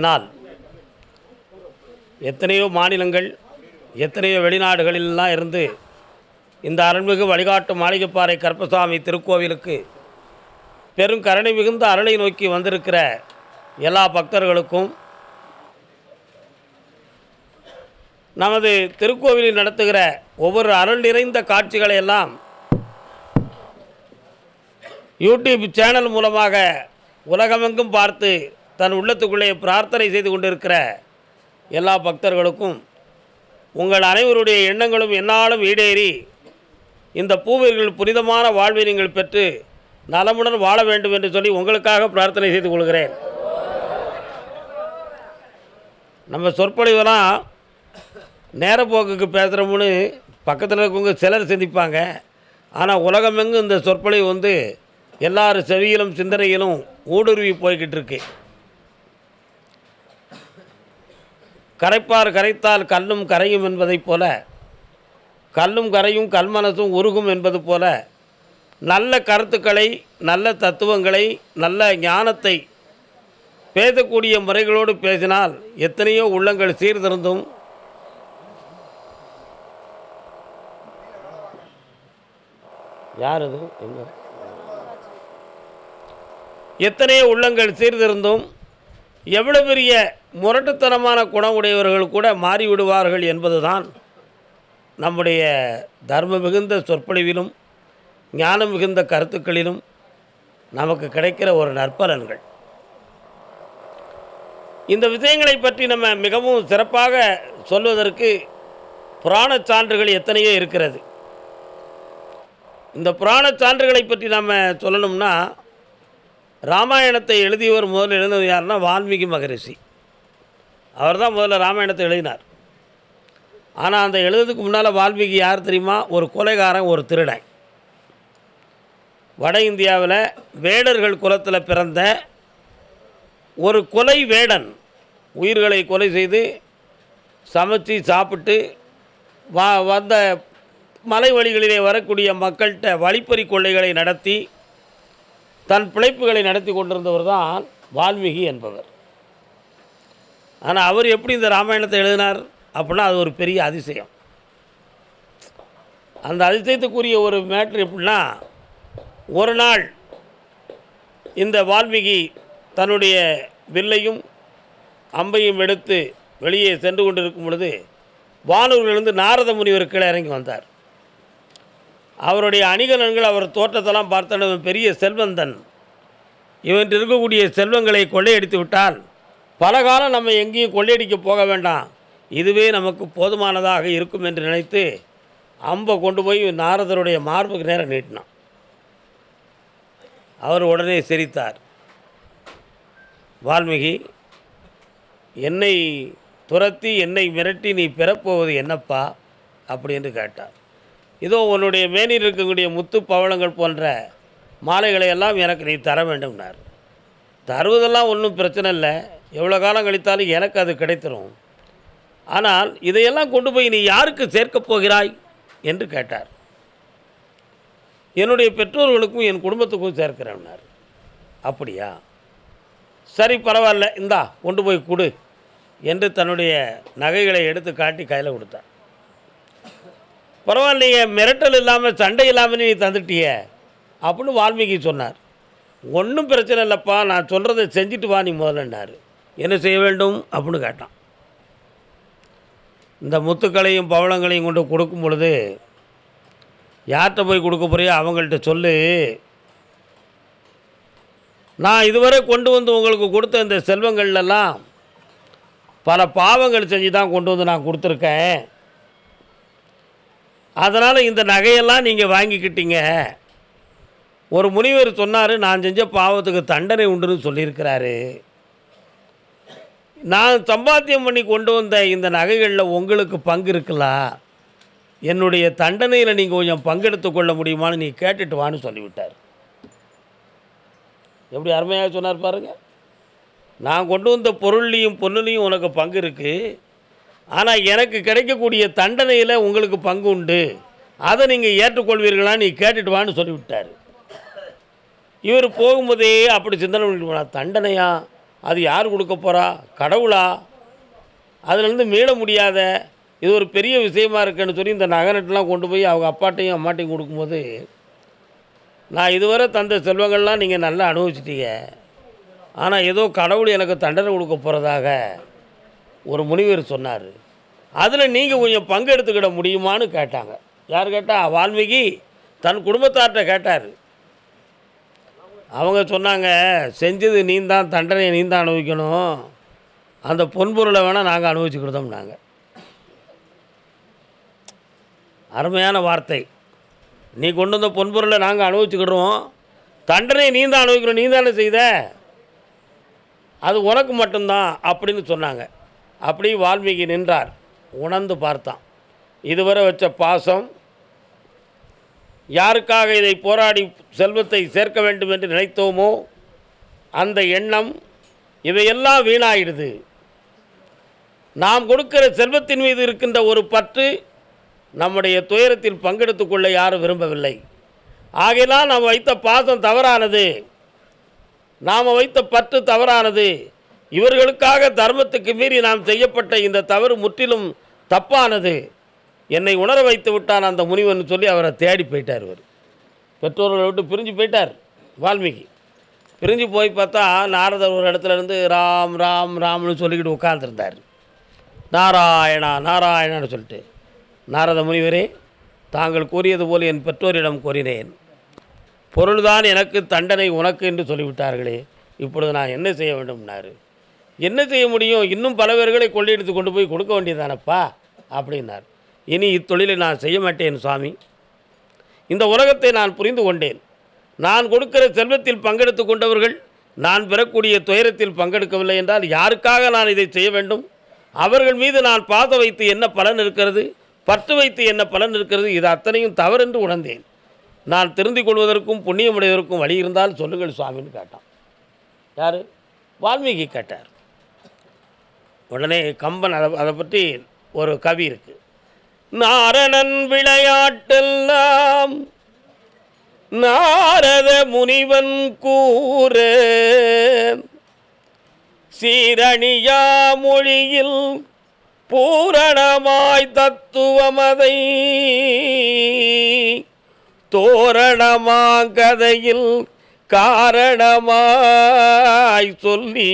னால் எத்தனையோ மாநிலங்கள் எத்தனையோ வெளிநாடுகளிலெல்லாம் இருந்து இந்த அருள்மிகு வழிகாட்டு மாளிகைப்பாறை கருப்பசாமி திருக்கோவிலுக்கு பெரும் கருணை மிகுந்த அருளை நோக்கி வந்திருக்கிற எல்லா பக்தர்களுக்கும் நமது திருக்கோவிலில் நடத்துகிற ஒவ்வொரு அருள் நிறைந்த காட்சிகளை எல்லாம் யூடியூப் சேனல் மூலமாக உலகமெங்கும் பார்த்து தன் உள்ளத்துக்குள்ளே பிரார்த்தனை செய்து கொண்டிருக்கிற எல்லா பக்தர்களுக்கும் உங்கள் அனைவருடைய எண்ணங்களும் எந்நாளும் ஈடேறி இந்த பூவிர்கள் புனிதமான வாழ்வை நீங்கள் பெற்று நலமுடன் வாழ வேண்டும் என்று சொல்லி உங்களுக்காக பிரார்த்தனை செய்து கொள்கிறேன். நம்ம சொற்பொழிவெல்லாம் நேரப்போக்குக்கு பேசுகிறோம்னு பக்கத்தில் இருக்கவங்க சிலர் சிந்திப்பாங்க. ஆனால் உலகமெங்கும் இந்த சொற்பொழிவு எல்லாரும் செவியிலும் சிந்தனையிலும் ஊடுருவி போய்கிட்டு இருக்கு. கரைப்பார் கரைத்தால் கல்லும் கரையும் என்பதைப் போல, கல்லும் கரையும் கல்மனசும் உருகும் என்பது போல, நல்ல கருத்துக்களை, நல்ல தத்துவங்களை, நல்ல ஞானத்தை பேசக்கூடிய முறைகளோடு பேசினால் எத்தனையோ உள்ளங்கள் சீர்திருந்தும் யார் அது எங்க எத்தனையோ உள்ளங்கள் சீர்திருந்தும் எவ்வளவு பெரிய முரட்டுத்தனமான குணம் உடையவர்கள் கூட மாறிவிடுவார்கள் என்பதுதான் நம்முடைய தர்ம மிகுந்த சொற்பொழிவிலும் ஞானம் மிகுந்த கருத்துக்களிலும் நமக்கு கிடைக்கிற ஒரு நற்பலன்கள். இந்த விஷயங்களை பற்றி நம்ம மிகவும் சிறப்பாக சொல்வதற்கு புராண சான்றுகள் எத்தனையோ இருக்கிறது. இந்த புராண சான்றுகளை பற்றி நம்ம சொல்லணும்னா, ராமாயணத்தை எழுதியவர் முதல்ல எழுதினது யாருன்னா வால்மீகி மகரிஷி. அவர் தான் முதல்ல ராமாயணத்தை எழுதினார். ஆனால் அந்த எழுதுறதுக்கு முன்னால் வால்மீகி யார் தெரியுமா? ஒரு கொலைகாரன், ஒரு திருடன். வட இந்தியாவில் வேடர்கள் குலத்தில் பிறந்த ஒரு கொலை வேடன், உயிர்களை கொலை செய்து சமைச்சு சாப்பிட்டு வந்த மலை வழிகளிலே வரக்கூடிய மக்கள்கிட்ட வழிப்பறி கொள்ளைகளை நடத்தி தன் பிழைப்புகளை நடத்தி கொண்டிருந்தவர் தான் வால்மீகி என்பவர். ஆனால் அவர் எப்படி இந்த ராமாயணத்தை எழுதினார் அப்படின்னா அது ஒரு பெரிய அதிசயம். அந்த அதிசயத்துக்குரிய ஒரு மேட்ரு எப்படின்னா, ஒரு நாள் இந்த வால்மீகி தன்னுடைய வில்லையும் அம்பையும் எடுத்து வெளியே சென்று கொண்டிருக்கும் பொழுது வானூரிலிருந்து நாரத முனிவர் கீழே இறங்கி வந்தார். அவருடைய அணிகலன்கள் அவர் தோற்றத்தெல்லாம் பார்த்த பெரிய செல்வந்தன், இவன் இருக்கக்கூடிய செல்வங்களை கொள்ளையடித்து விட்டால் பல காலம் நம்ம எங்கேயும் கொள்ளையடிக்க போக வேண்டாம், இதுவே நமக்கு போதுமானதாக இருக்கும் என்று நினைத்து அம்பை கொண்டு போய் நாரதருடைய மார்புக்கு நேரம் நீட்டினான். அவர் உடனே சிரித்தார். வால்மீகி, என்னை துரத்தி என்னை மிரட்டி நீ பெறப்போவது என்னப்பா அப்படி என்று கேட்டார். இதோ உன்னுடைய மேனில் இருக்கக்கூடிய முத்து பவளங்கள் போன்ற மாலைகளை எல்லாம் எனக்கு நீ தர வேண்டும்னார். தருவதெல்லாம் ஒன்றும் பிரச்சனை இல்லை, எவ்வளோ காலம் கழித்தாலும் எனக்கு அது கிடைத்திரும். ஆனால் இதையெல்லாம் கொண்டு போய் நீ யாருக்கு சேர்க்கப் போகிறாய் என்று கேட்டார். என்னுடைய பெற்றோர்களுக்கும் என் குடும்பத்துக்கும் சேர்க்கிறேன்னார். அப்படியா, சரி பரவாயில்ல, இந்தா கொண்டு போய் கொடு என்று தன்னுடைய நகைகளை எடுத்து காட்டி கையில் கொடுத்தார். பரவாயில்லையே, மிரட்டல் இல்லாமல் சண்டை இல்லாமல் நீ தந்துட்டிய அப்படின்னு வால்மீகி சொன்னார். ஒன்றும் பிரச்சனை இல்லைப்பா, நான் சொல்கிறத செஞ்சுட்டு வா நீ முதல்லன்னார். என்ன செய்ய வேண்டும் அப்படின்னு கேட்டான். இந்த முத்துக்களையும் பவளங்களையும் கொண்டு கொடுக்கும் பொழுது யார்கிட்ட போய் கொடுக்க போறியோ அவங்கள்ட்ட சொல்லு, நான் இதுவரை கொண்டு வந்து உங்களுக்கு கொடுத்த இந்த செல்வங்கள்லாம் பல பாவங்கள் செஞ்சு தான் கொண்டு வந்து நான் கொடுத்துருக்கேன். அதனால் இந்த நகையெல்லாம் நீங்கள் வாங்கிக்கிட்டீங்க. ஒரு முனிவர் சொன்னார், நான் செஞ்ச பாவத்துக்கு தண்டனை உண்டுன்னு சொல்லியிருக்கிறாரு. நான் சம்பாத்தியம் பண்ணி கொண்டு வந்த இந்த நகைகளில் உங்களுக்கு பங்கு இருக்கலாம், என்னுடைய தண்டனையில் நீங்கள் கொஞ்சம் பங்கெடுத்து கொள்ள முடியுமான்னு நீ கேட்டுட்டு வான்னு சொல்லிவிட்டார். எப்படி அருமையாக சொன்னார் பாருங்கள். நான் கொண்டு வந்த பொருள்லையும் பொருளையும் உனக்கு பங்கு இருக்குது, ஆனால் எனக்கு கிடைக்கக்கூடிய தண்டனையில் உங்களுக்கு பங்கு உண்டு, அதை நீங்கள் ஏற்றுக்கொள்வீர்களான்னு நீ கேட்டுட்டு வான்னு சொல்லிவிட்டார். இவர் போகும்போதே அப்படி சிந்தனை பண்ணிட்டு போனார். தண்டனையா, அது யார் கொடுக்க போகிறா? கடவுளா? அதுலேருந்து மீள முடியாத இது ஒரு பெரிய விஷயமா இருக்குன்னு சொல்லி இந்த நகை கொண்டு போய் அவங்க அப்பாட்டையும் அம்மாட்டையும் கொடுக்கும்போது, நான் இதுவரை தந்த செல்வங்கள்லாம் நீங்கள் நல்லா அனுபவிச்சிட்டீங்க, ஆனால் ஏதோ கடவுள் எனக்கு தண்டனை கொடுக்க போகிறதாக ஒரு முனிவர் சொன்னார், அதில் நீங்கள் கொஞ்சம் பங்கெடுத்துக்கிட முடியுமான்னு கேட்டாங்க. யார் கேட்டா? வால்மீகி தன் குடும்பத்தார்கிட்ட கேட்டார். அவங்க சொன்னாங்க, செஞ்சது நீந்தான், தண்டனையை நீந்தான் அனுபவிக்கணும், அந்த பொன்பொருளை வேணால் நாங்கள் அனுபவிச்சுக்கிட்டோம்னாங்க. அருமையான வார்த்தை. நீ கொண்டு வந்த பொன்பொருளை நாங்கள் அனுபவிச்சுக்கிடுறோம், தண்டனையை நீந்தான் அனுபவிக்கிறோம், நீ தானே செய்த, அது உனக்கு மட்டும்தான் அப்படின்னு சொன்னாங்க. அப்படி வால்மீகி நின்றார், உணர்ந்து பார்த்தான். இதுவரை வச்ச பாசம், யாருக்காக இதை போராடி செல்வத்தை சேர்க்க வேண்டும் என்று நினைத்தோமோ அந்த எண்ணம், இவையெல்லாம் வீணாயிடுது. நாம் கொடுக்கிற செல்வத்தின் மீது இருக்கின்ற ஒரு பற்று நம்முடைய துயரத்தில் பங்கெடுத்து கொள்ள யாரும் விரும்பவில்லை. ஆகையினால் நாம் வைத்த பாசம் தவறானது, நாம் வைத்த பற்று தவறானது. இவர்களுக்காக தர்மத்துக்கு மீறி நாம் செய்யப்பட்ட இந்த தவறு முற்றிலும் தப்பானது. என்னை உணர வைத்து விட்டான் அந்த முனிவன் சொல்லி அவரை தேடி போயிட்டார். இவர் பெற்றோர்களை விட்டு பிரிஞ்சு போயிட்டார். வால்மீகி பிரிஞ்சு போய் பார்த்தா நாரதர் ஒரு இடத்துல இருந்து ராம் ராம் ராம்னு சொல்லிக்கிட்டு உட்கார்ந்துருந்தார். நாராயணா நாராயணான்னு சொல்லிட்டு, நாரத முனிவரே, தாங்கள் கூறியது போல் என் பெற்றோரிடம் கூறினேன், பொருள்தான் எனக்கு, தண்டனை உனக்கு என்று சொல்லிவிட்டார்களே, இப்பொழுது நான் என்ன செய்ய வேண்டும்னாரு. என்ன செய்ய முடியும், இன்னும் பல பேர்களை கொள்ளையடித்து கொண்டு போய் கொடுக்க வேண்டியதானப்பா அப்படின்னார். இனி இத்தொழிலை நான் செய்ய மாட்டேன் சுவாமி, இந்த உலகத்தை நான் புரிந்து கொண்டேன். நான் கொடுக்கிற செல்வத்தில் பங்கெடுத்து கொண்டவர்கள் நான் பெறக்கூடிய துயரத்தில் பங்கெடுக்கவில்லை என்றால் யாருக்காக நான் இதை செய்ய வேண்டும்? அவர்கள் மீது நான் பாசம் வைத்து என்ன பலன் இருக்கிறது, பற்று வைத்து என்ன பலன் இருக்கிறது? இது அத்தனையும் தவறென்று உணர்ந்தேன். நான் திருந்திக் கொள்வதற்கும் புண்ணியமுடையதற்கும் வழி இருந்தால் சொல்லுங்கள் சுவாமின்னு கேட்டான். யார்? வால்மீகி கேட்டார். உடனே கம்பன் அதை பற்றி ஒரு கவி இருக்கு. நாரணன் விளையாட்டெல்லாம் நாரத முனிவன் கூற, சீரணியா மொழியில் பூரணமாய் தத்துவமதை, தோரணமாங்கதையில் காரணமாய் சொல்லி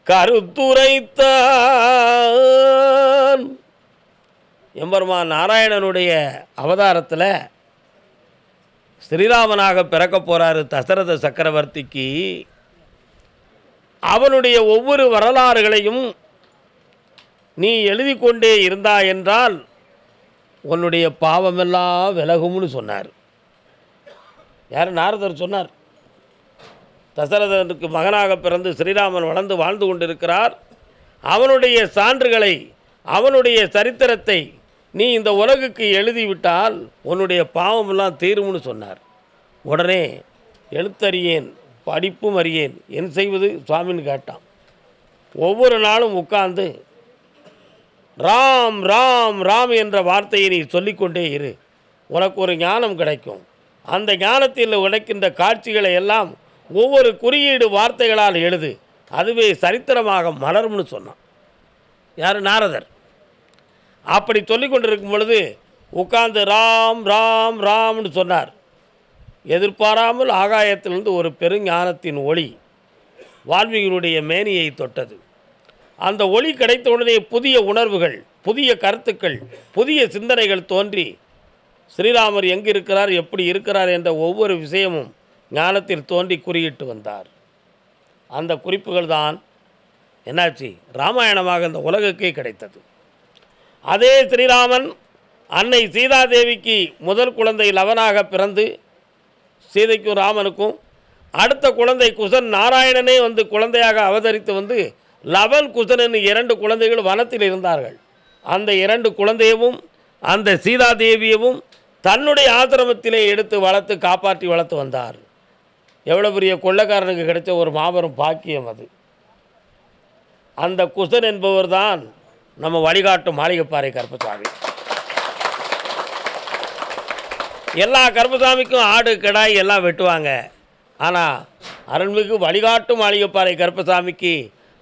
கருத்துரைத்தான். எம்பெருமான் நாராயணனுடைய அவதாரத்தில் ஸ்ரீராமனாக பிறக்க போகிறாரு தசரத சக்கரவர்த்திக்கு. அவனுடைய ஒவ்வொரு வரலாறுகளையும் நீ எழுதி கொண்டே இருந்தா என்றால் உன்னுடைய பாவமெல்லாம் விலகும்னு சொன்னார். யார்? நாரதர் சொன்னார். தசரதனுக்கு மகனாக பிறந்து ஸ்ரீராமன் வளர்ந்து வாழ்ந்து கொண்டிருக்கிறார். அவனுடைய சான்றுகளை, அவனுடைய சரித்திரத்தை நீ இந்த உலகுக்கு எழுதிவிட்டால் உன்னுடைய பாவமெல்லாம் தீரும்னு சொன்னார். உடனே எழுத்தறியேன், படிப்பும் அறியேன், என் செய்வது சுவாமின்னு கேட்டான். ஒவ்வொரு நாளும் உட்கார்ந்து ராம் ராம் ராம் என்ற வார்த்தையை நீ சொல்லிக்கொண்டே இரு, உனக்கு ஒரு ஞானம் கிடைக்கும். அந்த ஞானத்தில் உடைக்கின்ற காட்சிகளை எல்லாம் ஒவ்வொரு குறியீடு வார்த்தைகளால் எழுது, அதுவே சரித்திரமாக மலரும்னு சொன்னான். யார்? நாரதர். அப்படி சொல்லி கொண்டிருக்கும் பொழுது உட்கார்ந்து ராம் ராம் ராம்னு சொன்னார். எதிர்பாராமல் ஆகாயத்திலிருந்து ஒரு பெருஞானத்தின் ஒளி வால்மீகியினுடைய மேனியை தொட்டது. அந்த ஒளி கிடைத்த உடனே புதிய உணர்வுகள், புதிய கருத்துக்கள், புதிய சிந்தனைகள் தோன்றி ஸ்ரீராமர் எங்கு இருக்கிறார், எப்படி இருக்கிறார் என்ற ஒவ்வொரு விஷயமும் ஞானத்தில் தோன்றி குறியிட்டு வந்தார். அந்த குறிப்புகள் தான் என்னாச்சு, ராமாயணமாக இந்த உலகுக்கே கிடைத்தது. அதே ஸ்ரீராமன் அன்னை சீதாதேவிக்கு முதல் குழந்தை லவனாக பிறந்து, சீதைக்கும் ராமனுக்கும் அடுத்த குழந்தை குசன் நாராயணனே வந்து குழந்தையாக அவதரித்து வந்து லவன் குசன் என்னும் 2 குழந்தைகள் வனத்தில் இருந்தார்கள். அந்த 2 குழந்தையவும் அந்த சீதாதேவியவும் தன்னுடைய ஆசிரமத்திலே எடுத்து வளர்த்து காப்பாற்றி வளர்த்து வந்தார். எவ்வளோ பெரிய கொள்ளைக்காரனுக்கு கிடைச்ச ஒரு மாபெரும் பாக்கியம் அது. அந்த குசன் என்பவர் தான் நம்ம வழிகாட்டும் மாளிகைப்பாறை கருப்பசாமி. எல்லா கருப்பசாமிக்கும் ஆடு கிடாய் எல்லாம் வெட்டுவாங்க. ஆனால் அருள்மிகு வழிகாட்டும் மாளிகைப்பாறை கருப்பசாமிக்கு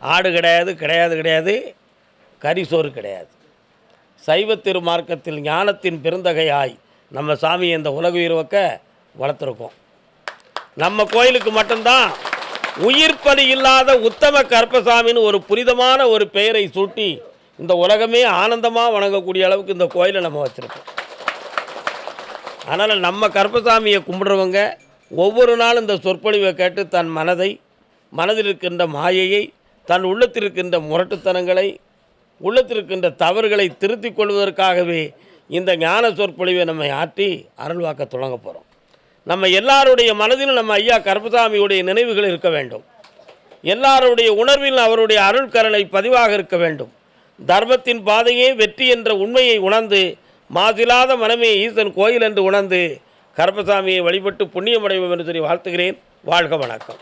ஆடு கிடையாது, கரிசோறு கிடையாது. சைவ திருமார்க்கத்தில் ஞானத்தின் பெருந்தகையாய் நம்ம சாமியை இந்த உலக உயிர்வக்க வளர்த்துருக்கோம். நம்ம கோயிலுக்கு மட்டும்தான் உயிர்ப்பலி இல்லாத உத்தம கருப்பசாமின்னு ஒரு புனிதமான ஒரு பெயரை சூட்டி இந்த உலகமே ஆனந்தமாக வணங்கக்கூடிய அளவுக்கு இந்த கோயிலை நம்ம வச்சுருக்கோம். அதனால் நம்ம கருப்பசாமியை கும்பிட்றவங்க ஒவ்வொரு நாளும் இந்த சொற்பொழிவை கேட்டு தன் மனதில் இருக்கின்ற மாயையை, தன் உள்ளத்தில் இருக்கின்ற முரட்டுத்தனங்களை, உள்ளத்தில் இருக்கின்ற தவறுகளை திருத்திக் கொள்வதற்காகவே இந்த ஞான சொற்பொழிவை நம்ம ஆற்றி அருள்வாக்க தொடங்க போகிறோம். நம்ம எல்லாருடைய மனதிலும் நம்ம ஐயா கருப்பசாமியுடைய நினைவுகள் இருக்க வேண்டும். எல்லாருடைய உணர்வில் அவருடைய அருள் கருணை பதிவாக இருக்க வேண்டும். தர்மத்தின் பாதையே வெற்றி என்ற உண்மையை உணர்ந்து, மாசில்லாத மனமே ஈசன் கோயில் என்று உணர்ந்து கருப்பசாமியை வழிபட்டு புண்ணியமடைவோம் என்று சொல்லி வாழ்த்துகிறேன். வாழ்க வணக்கம்.